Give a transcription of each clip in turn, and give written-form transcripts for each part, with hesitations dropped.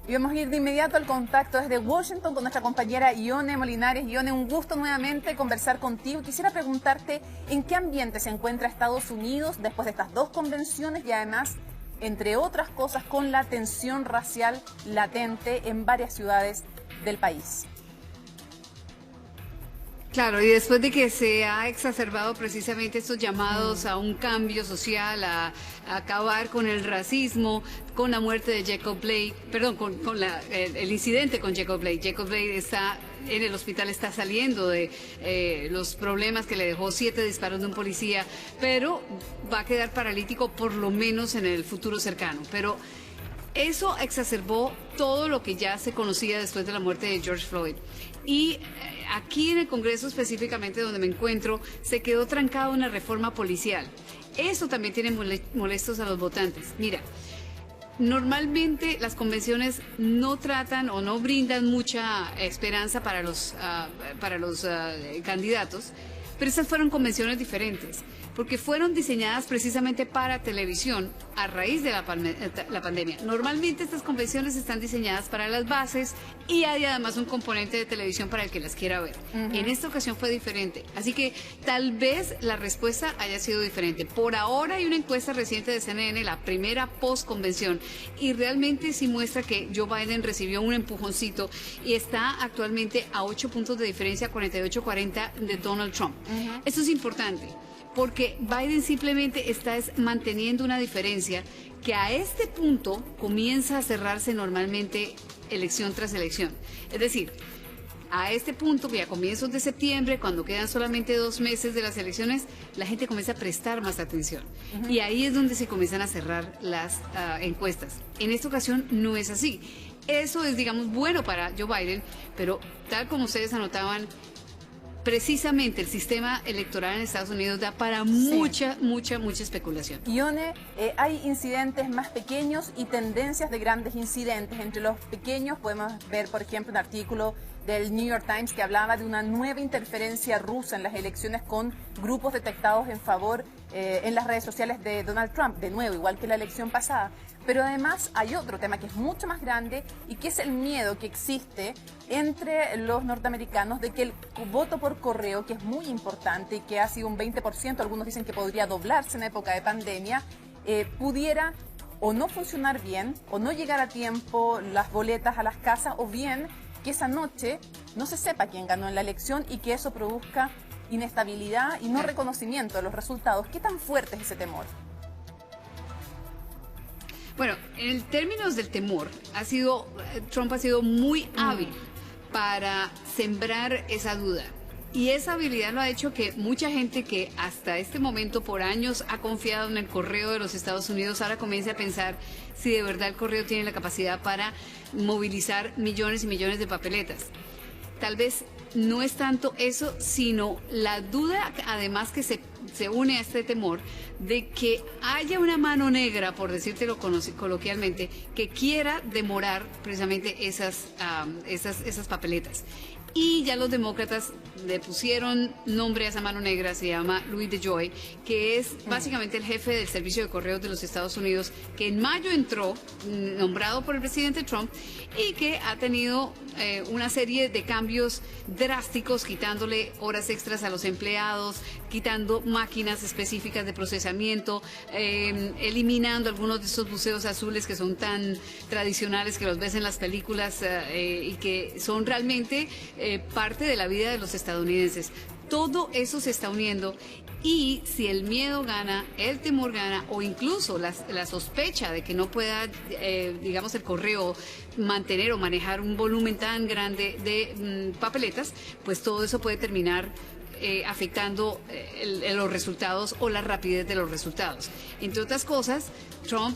Y vamos a ir de inmediato al contacto desde Washington con nuestra compañera Ione Molinares. Ione, un gusto nuevamente conversar contigo. Quisiera preguntarte en qué ambiente se encuentra Estados Unidos después de estas dos convenciones y además, entre otras cosas, con la tensión racial latente en varias ciudades del país. Claro, y después de que se ha exacerbado precisamente estos llamados a un cambio social, a acabar con el racismo, con la muerte de Jacob Blake, perdón, con el incidente con Jacob Blake. Jacob Blake está en el hospital, está saliendo de los problemas que le dejó 7 disparos de un policía, pero va a quedar paralítico por lo menos en el futuro cercano. Pero eso exacerbó todo lo que ya se conocía después de la muerte de George Floyd. Y aquí en el Congreso específicamente donde me encuentro, se quedó trancada una reforma policial. Eso también tiene molestos a los votantes. Mira, normalmente las convenciones no tratan o no brindan mucha esperanza para los candidatos, pero estas fueron convenciones diferentes, porque fueron diseñadas precisamente para televisión a raíz de la pandemia. Normalmente estas convenciones están diseñadas para las bases y hay además un componente de televisión para el que las quiera ver. En esta ocasión fue diferente, así que tal vez la respuesta haya sido diferente. Por ahora hay una encuesta reciente de CNN, la primera post-convención, y realmente sí muestra que Joe Biden recibió un empujoncito y está actualmente a 8 puntos de diferencia, 48-40 de Donald Trump. Esto es importante, porque Biden simplemente está manteniendo una diferencia que a este punto comienza a cerrarse normalmente elección tras elección. Es decir, a este punto, que a comienzos de septiembre, cuando quedan solamente 2 meses de las elecciones, la gente comienza a prestar más atención. Y ahí es donde se comienzan a cerrar las encuestas. En esta ocasión no es así. Eso es, digamos, bueno para Joe Biden, pero tal como ustedes anotaban, precisamente el sistema electoral en Estados Unidos da para mucha especulación. Ione, hay incidentes más pequeños y tendencias de grandes incidentes. Entre los pequeños podemos ver, por ejemplo, un artículo del New York Times que hablaba de una nueva interferencia rusa en las elecciones con grupos detectados en favor en las redes sociales de Donald Trump, de nuevo, igual que la elección pasada. Pero además hay otro tema que es mucho más grande y que es el miedo que existe entre los norteamericanos de que el voto por correo, que es muy importante y que ha sido un 20%, algunos dicen que podría doblarse en época de pandemia, pudiera o no funcionar bien, o no llegar a tiempo las boletas a las casas, o bien que esa noche no se sepa quién ganó en la elección y que eso produzca inestabilidad y no reconocimiento de los resultados. ¿Qué tan fuerte es ese temor? Bueno, en términos del temor, Trump ha sido muy hábil para sembrar esa duda. Y esa habilidad lo ha hecho que mucha gente que hasta este momento por años ha confiado en el correo de los Estados Unidos ahora comience a pensar si de verdad el correo tiene la capacidad para movilizar millones y millones de papeletas. Tal vez no es tanto eso, sino la duda, además, que se une a este temor de que haya una mano negra, por decírtelo coloquialmente, que quiera demorar precisamente esas papeletas. Y ya los demócratas le pusieron nombre a esa mano negra, se llama Louis DeJoy, que es básicamente el jefe del servicio de correos de los Estados Unidos, que en mayo entró, nombrado por el presidente Trump, y que ha tenido una serie de cambios drásticos, quitándole horas extras a los empleados, quitando máquinas específicas de procesamiento, eliminando algunos de esos buceos azules que son tan tradicionales que los ves en las películas y que son realmente parte de la vida de los estadounidenses. Todo eso se está uniendo, y si el miedo gana, el temor gana, o incluso la sospecha de que no pueda, digamos, el correo mantener o manejar un volumen tan grande de papeletas, pues todo eso puede terminar afectando los resultados o la rapidez de los resultados. Entre otras cosas, Trump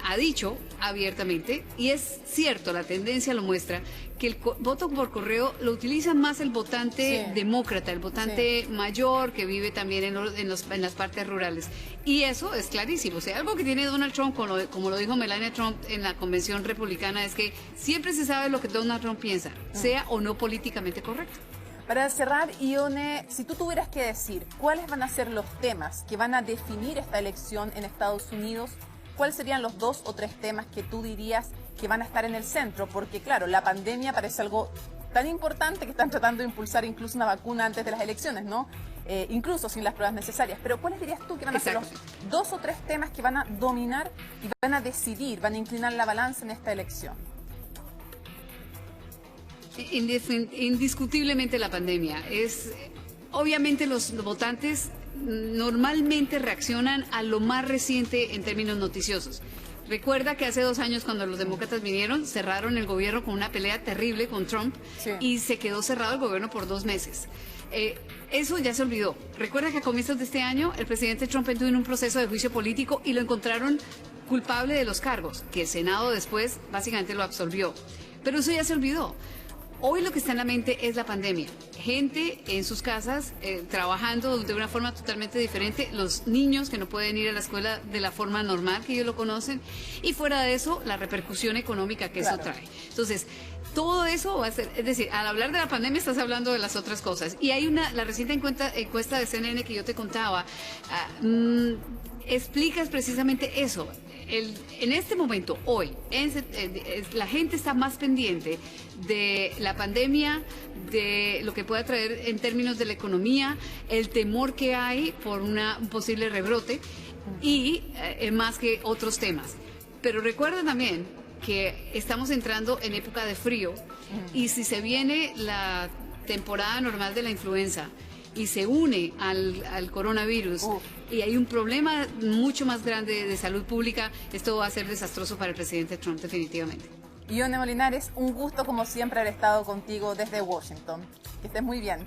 ha dicho abiertamente, y es cierto, la tendencia lo muestra, que el voto por correo lo utiliza más el votante demócrata, el votante mayor que vive también en las partes rurales. Y eso es clarísimo. O sea, algo que tiene Donald Trump, como lo dijo Melania Trump en la convención republicana, es que siempre se sabe lo que Donald Trump piensa, sea o no políticamente correcto. Para cerrar, Ione, si tú tuvieras que decir cuáles van a ser los temas que van a definir esta elección en Estados Unidos, ¿cuáles serían los 2 o 3 temas que tú dirías que van a estar en el centro? Porque claro, la pandemia parece algo tan importante que están tratando de impulsar incluso una vacuna antes de las elecciones, ¿no? Incluso sin las pruebas necesarias. Pero ¿cuáles dirías tú que van a ser los 2 o 3 temas que van a dominar y van a decidir, van a inclinar la balanza en esta elección? Indiscutiblemente la pandemia. Obviamente los votantes normalmente reaccionan a lo más reciente en términos noticiosos. Recuerda que hace 2 años cuando los demócratas vinieron, cerraron el gobierno con una pelea terrible con Trump, sí, y se quedó cerrado el gobierno por 2 meses. Eso ya se olvidó. Recuerda que a comienzos de este año el presidente Trump entró en un proceso de juicio político y lo encontraron culpable de los cargos, que el Senado después básicamente lo absolvió. Pero eso ya se olvidó. Hoy lo que está en la mente es la pandemia. Gente en sus casas trabajando de una forma totalmente diferente, los niños que no pueden ir a la escuela de la forma normal que ellos lo conocen, y fuera de eso, la repercusión económica que eso trae. Entonces, todo eso va a ser, es decir, al hablar de la pandemia estás hablando de las otras cosas. Y hay la reciente encuesta de CNN que yo te contaba, explicas precisamente eso. En este momento, hoy, la gente está más pendiente de la pandemia, de lo que pueda traer en términos de la economía, el temor que hay por un posible rebrote y más que otros temas. Pero recuerda también que estamos entrando en época de frío y si se viene la temporada normal de la influenza y se une al coronavirus y hay un problema mucho más grande de salud pública, esto va a ser desastroso para el presidente Trump definitivamente. Ione Molinares, un gusto como siempre haber estado contigo desde Washington. Que estés muy bien.